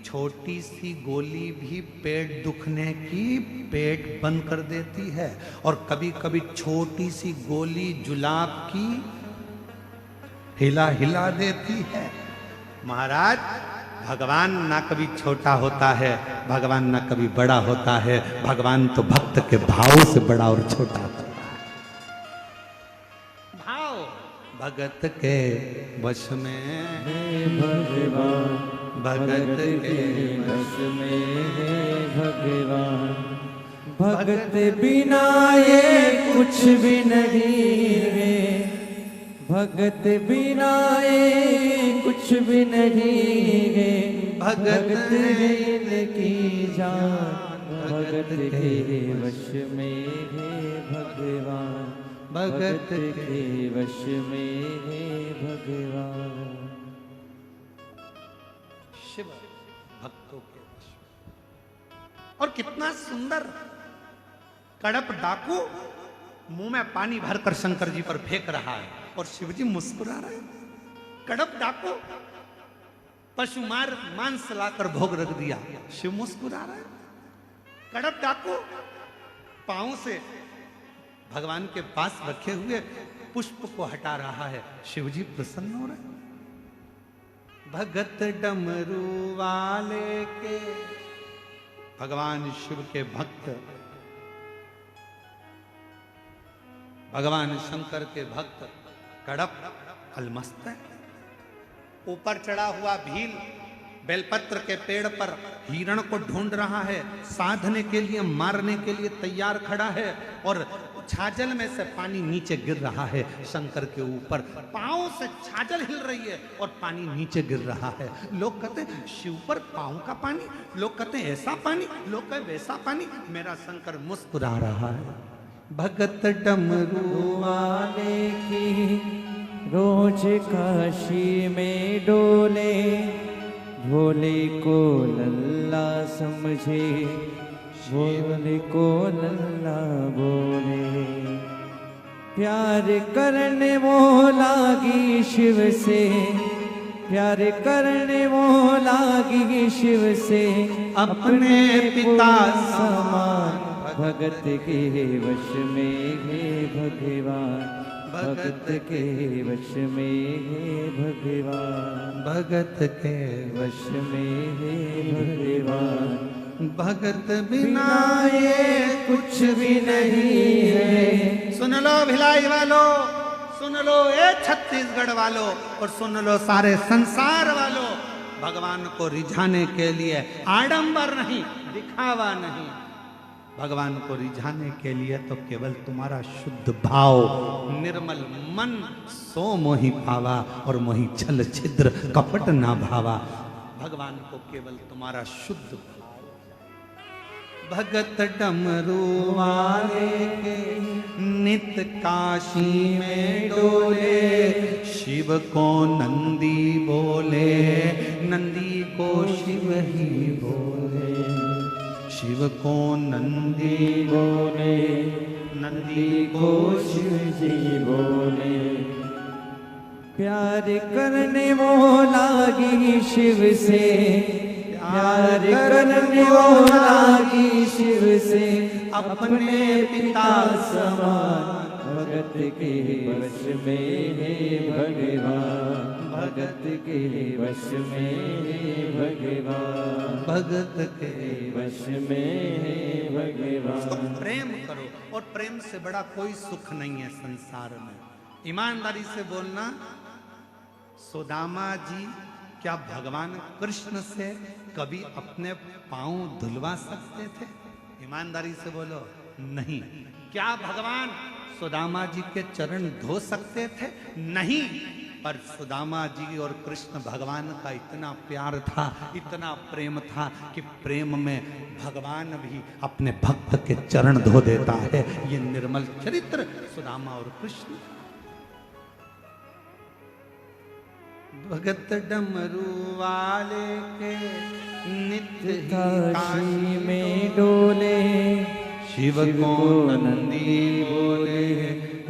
छोटी सी गोली भी पेट दुखने की पेट बंद कर देती है, और कभी कभी छोटी सी गोली जुलाब की हिला हिला देती है। महाराज, भगवान ना कभी छोटा होता है, भगवान ना कभी बड़ा होता है, भगवान तो भक्त के भाव से बड़ा और छोटा होता है। भाव भगत के वश में भगवान, भगत के वश में है भगवान। भगत बिना ये कुछ भी नहीं है, भगत बिना ये कुछ भी नहीं है। भगत है इनकी जान, भगत के वश में है भगवान, भगत के वश में है भगवान। और कितना सुंदर। कड़प डाकू मुंह में पानी भरकर शंकर जी पर फेंक रहा है और शिव जी मुस्कुरा रहे हैं। कड़प डाकू पशु मार मांस लाकर भोग रख दिया, शिव मुस्कुरा रहे हैं। कड़प डाकू पांव से भगवान के पास रखे हुए पुष्प को हटा रहा है, शिव जी प्रसन्न हो रहे। भगत डमरू वाले के, भगवान शिव के भक्त, भगवान शंकर के भक्त कड़प अलमस्त है। ऊपर चढ़ा हुआ भील बेलपत्र के पेड़ पर हिरण को ढूंढ रहा है, साधने के लिए, मारने के लिए तैयार खड़ा है और छाजल में से पानी नीचे गिर रहा है शंकर के ऊपर। पांव से छाजल हिल रही है और पानी नीचे गिर रहा है। लोग कहते हैं शिव पर पांव का पानी, लोग कहते हैं ऐसा पानी, लोग कहते वैसा पानी। मेरा शंकर मुस्कुरा रहा है। भगत डमरू वाले की रोज काशी में डोले, भोले को लल्ला समझे, भोले को लल्ला बोले। प्यार करने वो लागी शिव से, प्यार करने वो लागी शिव से, अपने पिता समान भगत के वश में है भगवान, भगत के वश में है भगवान, भगत के वश में है भगवान। भगत बिना ये कुछ भी नहीं है। सुन लो भिलाई वालों, सुन लो ए छत्तीसगढ़ वालों, और सुन लो सारे संसार वालों। भगवान को रिझाने के लिए आडंबर नहीं, दिखावा नहीं, भगवान को रिझाने के लिए तो केवल तुम्हारा शुद्ध भाव, निर्मल मन, सो मोहि पावा और मोहि छल छिद्र कपट ना भावा। भगवान को केवल तुम्हारा शुद्ध भाव। भगत डमरू वाले के नित काशी में डोले, शिव को नंदी बोले, नंदी को शिव ही बोले, शिव को नंदी बोले, नंदी को शिव जी बोले। प्यार करने वो लागी शिव से, प्यार करने वो लागी शिव से, अपने पिता समान भगत के वश में है भगवान, भगत के वश में है भगवान, भगत के वश में है भगवान। प्रेम करो, और प्रेम से बड़ा कोई सुख नहीं है संसार में। ईमानदारी से बोलना, सुदामा जी क्या भगवान कृष्ण से कभी अपने पांव धुलवा सकते थे? ईमानदारी से बोलो, नहीं। क्या भगवान सुदामा जी के चरण धो सकते थे? नहीं। पर सुदामा जी और कृष्ण भगवान का इतना प्यार था, इतना प्रेम था कि प्रेम में भगवान भी अपने भक्त के चरण धो देता है। ये निर्मल चरित्र सुदामा और कृष्ण। भगत डमरू वाले के नित्य काशी में डोले, शिव को नंदी बोले,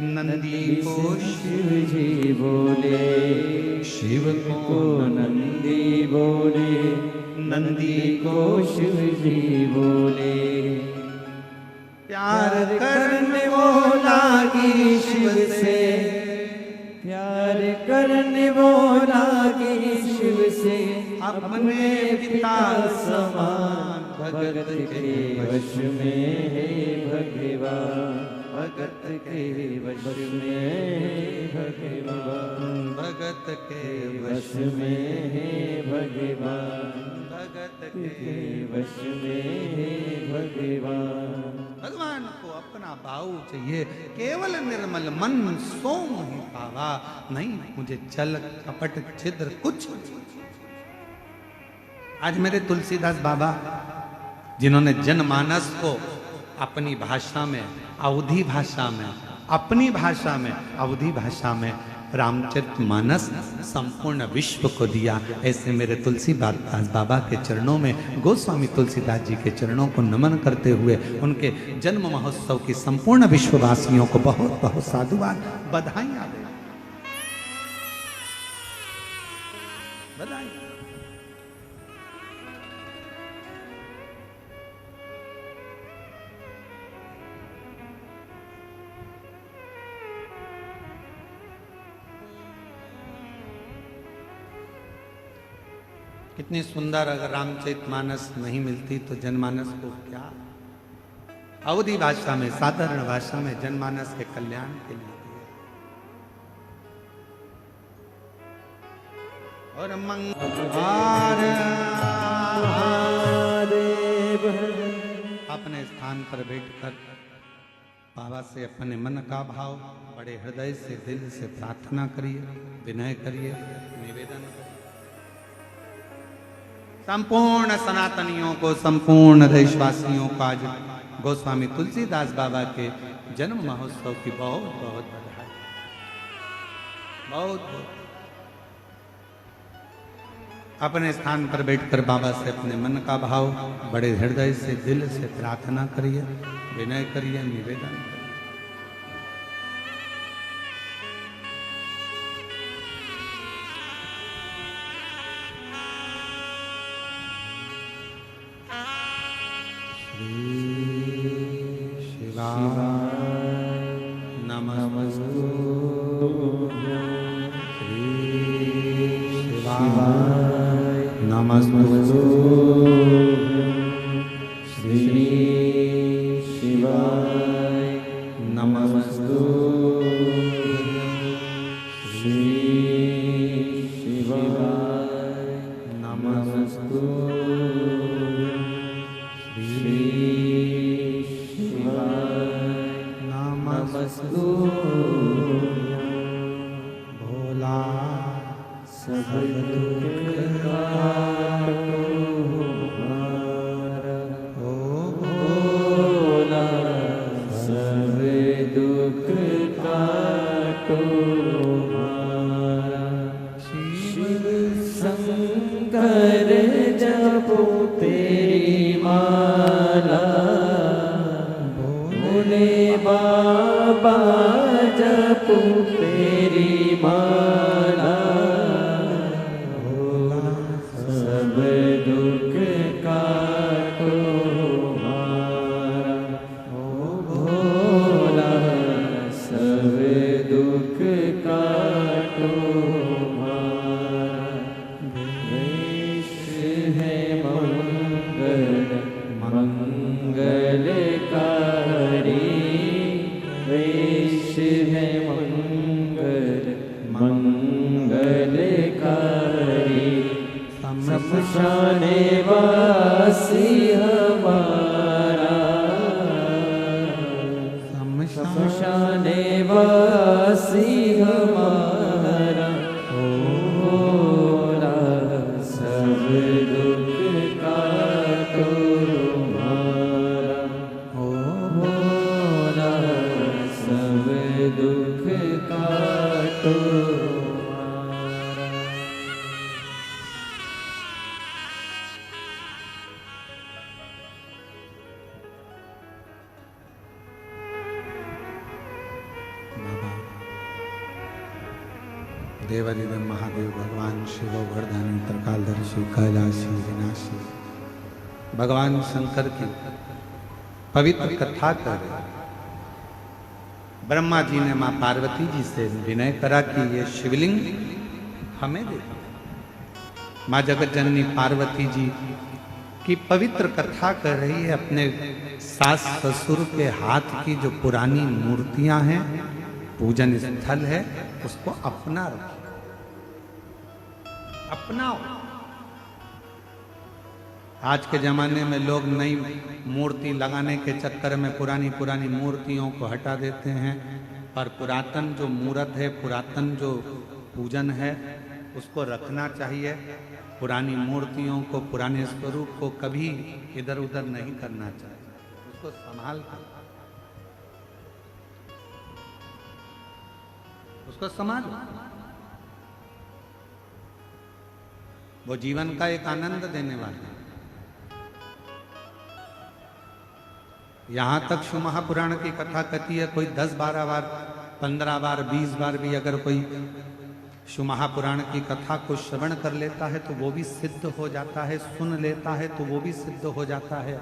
नंदी को शिव जी बोले, शिव को नंदी बोले, नंदी को शिव जी बोले। प्यार करने वो लागी शिव से, प्यार करने वो लागी शिव से, अपने पिता समान भगत के वश में है भगवान, भगत के वश में है भगवान, भगत के वश में है भगवान, भगत के वश में है भगवान। भगवान को अपना भाव चाहिए, केवल निर्मल मन, सो मोहि पावा। नहीं मुझे छल कपट छिद्र कुछ। आज मेरे तुलसीदास बाबा, जिन्होंने जनमानस को अपनी भाषा में, अवधी भाषा में, अपनी भाषा में, अवधी भाषा में रामचरितमानस संपूर्ण विश्व को दिया। ऐसे मेरे तुलसीदास बाबा के चरणों में, गोस्वामी तुलसीदास जी के चरणों को नमन करते हुए उनके जन्म महोत्सव की संपूर्ण विश्ववासियों को बहुत बहुत साधुवाद, बधाइयां दे, बधाई। कितनी सुंदर, अगर रामचरितमानस नहीं मिलती तो जनमानस को क्या, अवधी भाषा में, साधारण भाषा में जनमानस के कल्याण के लिए और मंगल अपने स्थान पर बैठकर बाबा से अपने मन का भाव बड़े हृदय से, दिल से प्रार्थना करिए, विनय करिए, निवेदन करिए। संपूर्ण सनातनियों को, संपूर्ण देशवासियों को आज गोस्वामी तुलसीदास बाबा के जन्म महोत्सव की बहुत बहुत बधाई, बहुत बहुत। अपने स्थान पर बैठकर बाबा से अपने मन का भाव बड़े हृदय से, दिल से प्रार्थना करिए, विनय करिए, निवेदन करिए। देवादिदेव महादेव भगवान शिव वर्धन त्रिकालदर्शी कैलाशी विनाशी भगवान शंकर की पवित्र कथा कर ब्रह्मा जी ने मां पार्वती जी से विनय करा कि ये शिवलिंग हमें दे। मां जगत जननी पार्वती जी की पवित्र कथा कर रही है, अपने सास ससुर के हाथ की जो पुरानी मूर्तियां हैं, पूजन स्थल है, उसको अपना रखो, अपनाओ। आज के जमाने में लोग नई मूर्ति लगाने के चक्कर में पुरानी पुरानी मूर्तियों को हटा देते हैं, और पुरातन जो मूर्त है, पुरातन जो पूजन है, उसको रखना चाहिए। पुरानी मूर्तियों को, पुराने स्वरूप को कभी इधर उधर नहीं करना चाहिए, उसको संभाल कर, उसको संभालो। वो जीवन का एक आनंद देने वाला है। यहां तक शिव महापुराण की कथा कहती है, कोई 10-12 बार 15 बार 20 बार भी अगर कोई शिव महापुराण की कथा को श्रवण कर लेता है तो वो भी सिद्ध हो जाता है, सुन लेता है तो वो भी सिद्ध हो जाता है।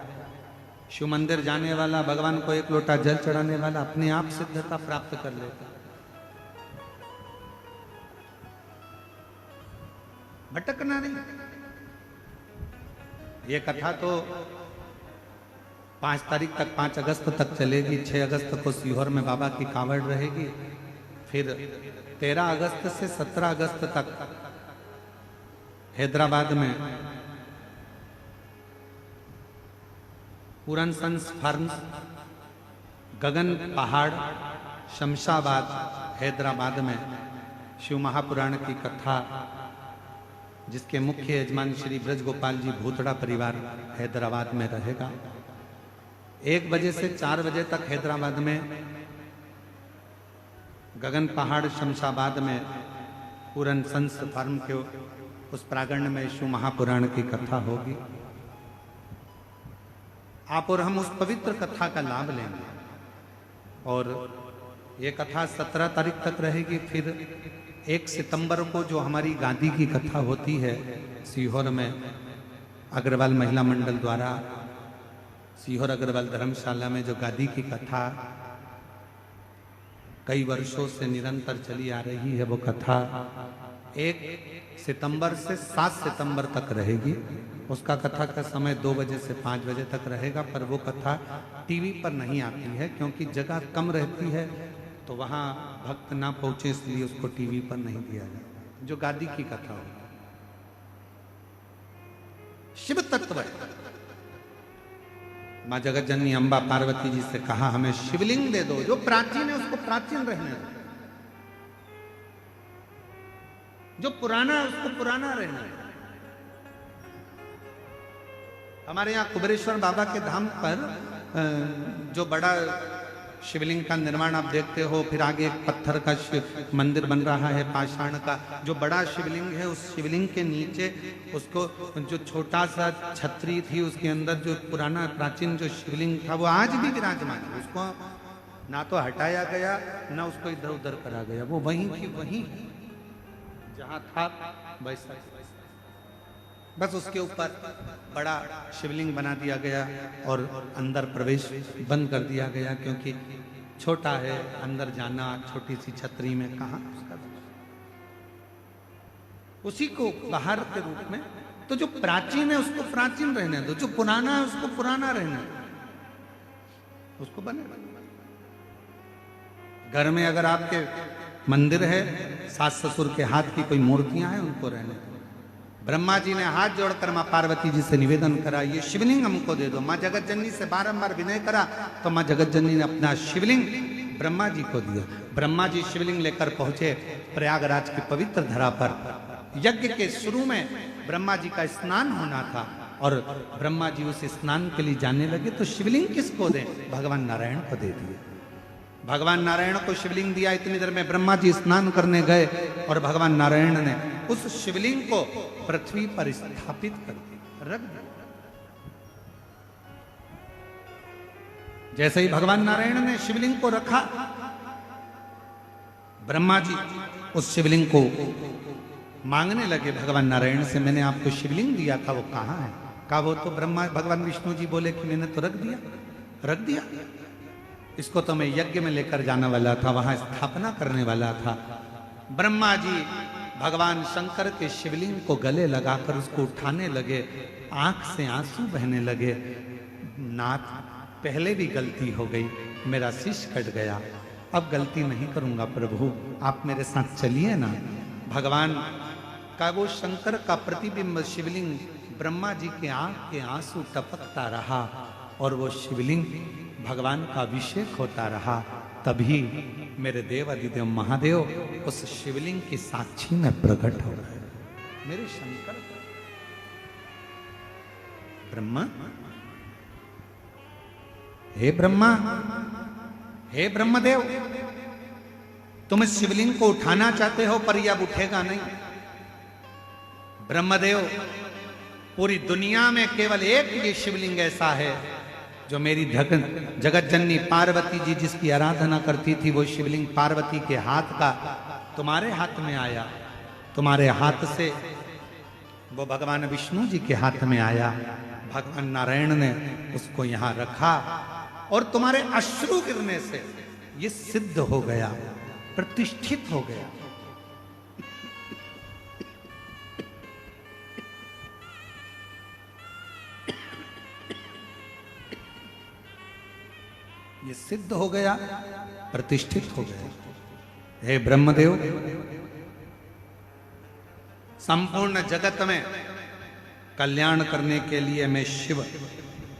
शिव मंदिर जाने वाला, भगवान को एक लोटा जल चढ़ाने वाला अपने आप सिद्धता प्राप्त कर लेता है। भटकना नहीं। ये कथा तो 5 तारीख तक, 5 अगस्त तक चलेगी। 6 अगस्त को सीहोर में बाबा की कावड़ रहेगी। फिर 13 अगस्त से 17 अगस्त तक हैदराबाद में पूरन सन्स फार्म्स, गगन पहाड़, शमशाबाद, हैदराबाद में शिव महापुराण की कथा, जिसके मुख्य यजमान श्री ब्रज गोपाल जी भूतड़ा परिवार हैदराबाद में रहेगा। 1 बजे से 4 बजे तक हैदराबाद में गगन पहाड़ शमशाबाद में पूरन सन्स फार्म के उस प्रांगण में शिव महापुराण की कथा होगी। आप और हम उस पवित्र कथा का लाभ लेंगे। और ये कथा 17 तारीख तक रहेगी। फिर 1 सितंबर को जो हमारी गादी की कथा होती है सीहोर में, अग्रवाल महिला मंडल द्वारा सीहोर अग्रवाल धर्मशाला में जो गादी की कथा कई वर्षों से निरंतर चली आ रही है, वो कथा 1 सितंबर से 7 सितंबर तक रहेगी। उसका कथा का समय 2 बजे से 5 बजे तक रहेगा। पर वो कथा टीवी पर नहीं आती है क्योंकि जगह कम रहती है, तो वहाँ भक्त ना पहुंचे, इसलिए उसको टीवी पर नहीं दिया जाता। जो गादी की कथा हो, शिव तत्व है। माँ जगत जननी अम्बा पार्वती जी से कहा, हमें शिवलिंग दे दो। जो प्राचीन है उसको प्राचीन रहने दो, जो पुराना है उसको पुराना रहने दो। हमारे यहाँ कुबेरेश्वर बाबा के धाम पर जो बड़ा शिवलिंग का निर्माण आप देखते हो, फिर आगे एक पत्थर का मंदिर बन रहा है पाषाण का। जो बड़ा शिवलिंग है, उस शिवलिंग के नीचे उसको जो छोटा सा छतरी थी, उसके अंदर जो पुराना प्राचीन जो शिवलिंग था वो आज भी विराजमान है। उसको ना तो हटाया गया ना उसको इधर उधर करा गया, वो वहीं की वहीं जहां था वैसा, बस उसके ऊपर बड़ा शिवलिंग बना दिया गया और अंदर प्रवेश बंद कर दिया गया, क्योंकि छोटा है, अंदर जाना छोटी सी छतरी में कहाँ उसका। उसी को बाहर के रूप में, तो जो प्राचीन है उसको प्राचीन रहने दो, जो पुराना है उसको पुराना रहने दो, उसको बने। घर में अगर आपके मंदिर है, सास ससुर के हाथ की कोई मूर्तियां हैं, उनको रहने दो। ब्रह्मा जी ने हाथ जोड़कर मां पार्वती जी से निवेदन करा, ये शिवलिंग हमको दे दो। मां जगत जननी से बारंबार विनय करा तो मां जगत जननी ने अपना शिवलिंग ब्रह्मा जी को दिया। ब्रह्मा जी शिवलिंग लेकर पहुंचे प्रयागराज की पवित्र धरा पर। यज्ञ के शुरू में ब्रह्मा जी का स्नान होना था और ब्रह्मा जी उस स्नान के लिए जाने लगे, तो शिवलिंग किसको दें? भगवान नारायण को दे दिए। भगवान नारायण को शिवलिंग दिया। इतनी देर में ब्रह्मा जी स्नान करने गए और भगवान नारायण ने उस शिवलिंग को पृथ्वी पर स्थापित कर दिया, रख दिया। जैसे ही भगवान नारायण ने शिवलिंग को रखा, ब्रह्मा जी उस शिवलिंग को मांगने लगे भगवान नारायण से, मैंने आपको शिवलिंग दिया था, वो कहाँ है? कहा वो तो ब्रह्मा भगवान विष्णु जी बोले कि मैंने तो रख दिया, रख दिया। इसको तो मैं यज्ञ में लेकर जाने वाला था, वहां स्थापना करने वाला था। ब्रह्मा जी भगवान शंकर के शिवलिंग को गले लगाकर उसको उठाने लगे। आंख से आंसू बहने लगे। नाथ, पहले भी गलती हो गई, मेरा शीश कट गया, अब गलती नहीं करूंगा प्रभु, आप मेरे साथ चलिए ना। भगवान का वो शंकर का प्रतिबिंब शिवलिंग ब्रह्मा जी के आंख के आंसू टपकता रहा और वो शिवलिंग भगवान का अभिषेक होता रहा। तभी मेरे देव अधिदेव महादेव उस शिवलिंग की साक्षी में प्रकट हो गए। मेरे शंकर ब्रह्मा, हे ब्रह्मा, हे ब्रह्मदेव, तुम इस शिवलिंग को उठाना चाहते हो पर यह अब उठेगा नहीं। ब्रह्मदेव, पूरी दुनिया में केवल एक ये शिवलिंग ऐसा है जो मेरी जगत जननी पार्वती जी जिसकी आराधना करती थी, वो शिवलिंग पार्वती के हाथ का तुम्हारे हाथ में आया। तुम्हारे हाथ से वो भगवान विष्णु जी के हाथ में आया। भगवान नारायण ने उसको यहां रखा और तुम्हारे अश्रु गिरने से ये सिद्ध हो गया, प्रतिष्ठित हो गया। ये सिद्ध हो गया, प्रतिष्ठित हो गया। हे ब्रह्मदेव, संपूर्ण जगत में कल्याण करने के लिए मैं शिव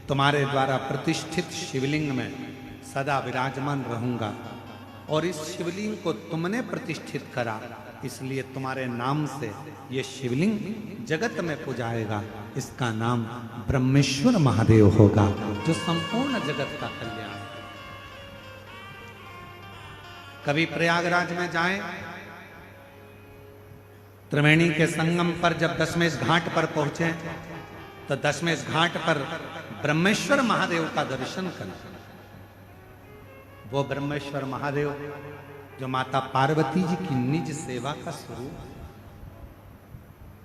तुम्हारे द्वारा प्रतिष्ठित शिवलिंग में सदा विराजमान रहूंगा और इस शिवलिंग को तुमने प्रतिष्ठित करा, इसलिए तुम्हारे नाम से ये शिवलिंग जगत में पूजाएगा। इसका नाम ब्रह्मेश्वर महादेव होगा, जो संपूर्ण जगत का कल्याण। कभी प्रयागराज में जाएं, त्रिवेणी के संगम पर जब दशमेश घाट पर पहुंचे तो दशमेश घाट पर ब्रह्मेश्वर महादेव का दर्शन करें। वो ब्रह्मेश्वर महादेव जो माता पार्वती जी की निज सेवा का स्वरूप,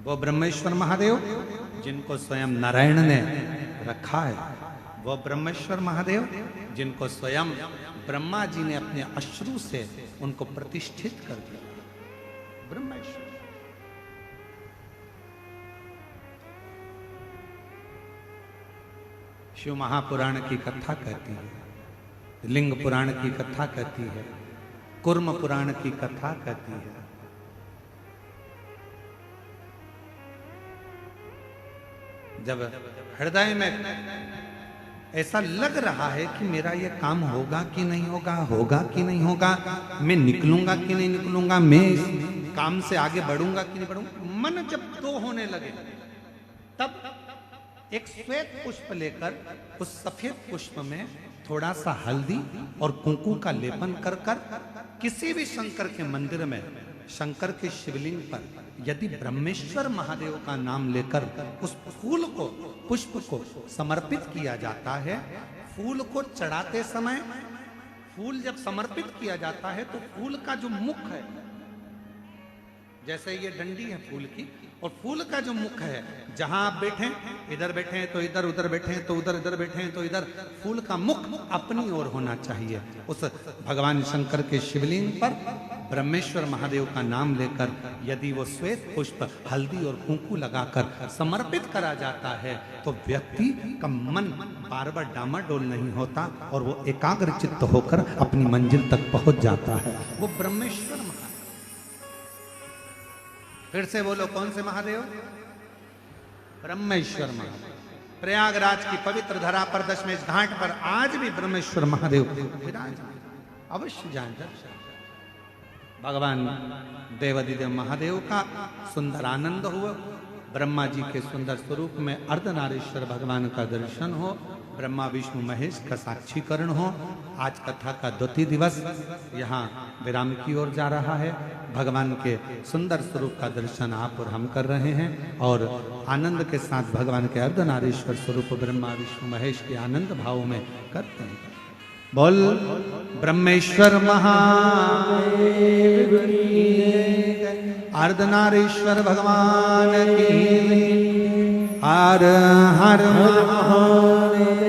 वो ब्रह्मेश्वर महादेव जिनको स्वयं नारायण ने रखा है, वो ब्रह्मेश्वर महादेव जिनको स्वयं ब्रह्मा जी ने अपने अश्रु से उनको प्रतिष्ठित कर दिया। ब्रह्मेश्वर शिव महापुराण की कथा कहती है, लिंग पुराण की कथा कहती है, कुर्म पुराण की कथा कहती है। जब हृदय में ऐसा लग रहा है कि मेरा ये काम होगा कि नहीं होगा, होगा कि नहीं होगा, मैं निकलूंगा कि नहीं निकलूंगा, मैं इस काम से आगे बढ़ूंगा कि नहीं बढ़ूंगा, मन जब दो होने लगे तब एक श्वेत पुष्प लेकर उस सफेद पुष्प में थोड़ा सा हल्दी और कुंकू का लेपन कर कर किसी भी शंकर के मंदिर में शंकर के शिवलिंग पर यदि ब्रह्मेश्वर महादेव का नाम लेकर उस फूल को, पुष्प को समर्पित किया जाता है, फूल को चढ़ाते समय, फूल जब समर्पित किया जाता है तो फूल का जो मुख है, जैसे ये डंडी है फूल की, और फूल का जो मुख है, जहां आप बैठे, इधर बैठे तो इधर, उधर बैठे तो उधर, इधर बैठे तो इधर, फूल का मुख अपनी ओर होना चाहिए। उस भगवान शंकर के शिवलिंग पर ब्रह्मेश्वर महादेव का नाम लेकर यदि वो श्वेत पुष्प हल्दी और कुंकू लगाकर समर्पित करा जाता है तो व्यक्ति का मन बार बार डामाडोल नहीं होता और वो एकाग्र चित्त होकर अपनी मंजिल तक पहुंच जाता है। वो ब्रह्मेश्वर महादेव। फिर से बोलो, कौन से महादेव? ब्रह्मेश्वर महादेव। प्रयागराज की पवित्र धरा पर दशमेश घाट पर आज भी ब्रह्मेश्वर महादेव विराजमान, अवश्य जाएं दर्शन। भगवान देवादिदेव महादेव का सुंदर आनंद हुआ, ब्रह्मा जी के सुंदर स्वरूप में अर्धनारीश्वर भगवान का दर्शन हो, ब्रह्मा विष्णु महेश का साक्षीकरण हो। आज कथा का द्वितीय दिवस यहाँ विराम की ओर जा रहा है। भगवान के सुंदर स्वरूप का दर्शन आप और हम कर रहे हैं और आनंद के साथ भगवान के अर्धनारीश्वर स्वरूप ब्रह्मा विष्णु महेश के आनंद भाव में करते हैं। बोल ब्रह्मेश्वर महादेव की, अर्धनारीश्वर भगवान की, हर हर महादेव।